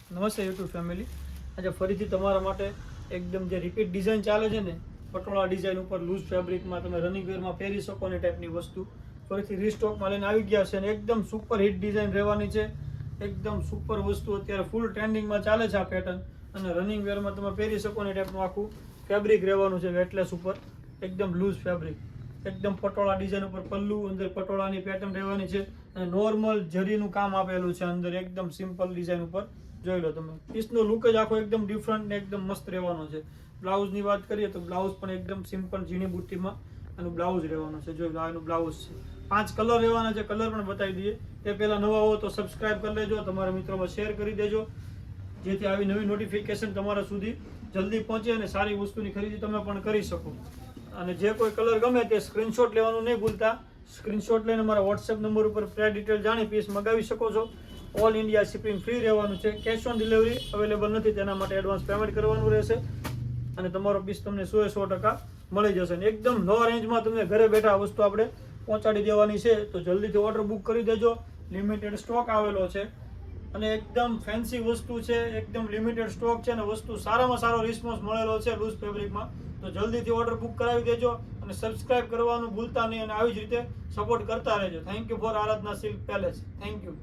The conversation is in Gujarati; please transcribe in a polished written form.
નમસ્તે યુટ્યુબ ફેમિલી. આજે ફરીથી તમારા માટે એકદમ જે રિપીટ ડિઝાઇન ચાલે છે ને, પટોળા ડિઝાઇન ઉપર લૂઝ ફેબ્રિકમાં તમે રનિંગ વેરમાં પહેરી શકો ને ટાઈપની વસ્તુ ફરીથી રીસ્ટોકમાં લઈને આવી ગયા છે. અને એકદમ સુપર હિટ ડિઝાઇન રહેવાની છે. એકદમ સુપર વસ્તુ અત્યારે ફૂલ ટ્રેન્ડિંગમાં ચાલે છે આ પેટર્ન. અને રનિંગ વેરમાં તમે પહેરી શકો ને ટાઈપનું આખું ફેબ્રિક રહેવાનું છે. વેટલેસ ઉપર એકદમ લૂઝ ફેબ્રિક, એકદમ પટોળા ડિઝાઇન ઉપર પલ્લુ, અંદર પટોળાની પેટર્ન રહેવાની છે. અને નોર્મલ જરીનું કામ આપેલું છે અંદર, એકદમ સિમ્પલ ડિઝાઇન ઉપર. જોઈ લો તમે, પીસનો લુક જ આખો એકદમ ડિફરન્ટ ને એકદમ મસ્ત રહેવાનો છે. બ્લાઉઝની વાત કરીએ તો બ્લાઉઝ પણ એકદમ સિમ્પલ ઝીણી બુટ્ટીમાં આનું બ્લાઉઝ રહેવાનું છે. જોઈ લો, આનું બ્લાઉઝ છે. 5 કલર રહેવાના છે. કલર પણ બતાવી દઈએ. તે પહેલાં નવા હો તો સબસ્ક્રાઇબ કરી લેજો, તમારા મિત્રોમાં શેર કરી દેજો, જેથી આવી નવી નોટિફિકેશન તમારા સુધી જલ્દી પહોંચે અને સારી વસ્તુની ખરીદી તમે પણ કરી શકો. અને જે કોઈ કલર ગમે તે સ્ક્રીનશોટ લેવાનું નહીં ભૂલતા. સ્ક્રીનશોટ લઈને મારા વોટ્સએપ નંબર ઉપર પ્રાઇસ ડિટેલ જાણી પીસ મગાવી શકો છો. ઓલ ઇન્ડિયા શિપિંગ ફ્રી રહેવાનું છે. કેશ ઓન ડિલિવરી અવેલેબલ નથી, તેના માટે એડવાન્સ પેમેન્ટ કરવાનું રહેશે. અને તમારો પીસ તમને 100% મળી જશે. અને એકદમ લો રેન્જમાં તમને ઘરે બેઠા આ વસ્તુ આપણે પહોંચાડી દેવાની છે. તો જલ્દીથી ઓર્ડર બુક કરી દેજો. લિમિટેડ સ્ટોક આવેલો છે અને એકદમ ફેન્સી વસ્તુ છે. એકદમ લિમિટેડ સ્ટોક છે અને વસ્તુ સારામાં સારો રિસ્પોન્સ મળેલો છે લૂઝ ફેબ્રિકમાં. તો જલ્દીથી ઓર્ડર બુક કરાવી દેજો અને સબસ્ક્રાઇબ કરવાનું ભૂલતા નહીં. અને આવી જ રીતે સપોર્ટ કરતા રહેજો. Thank you for Aradhana silk palace. Thank you.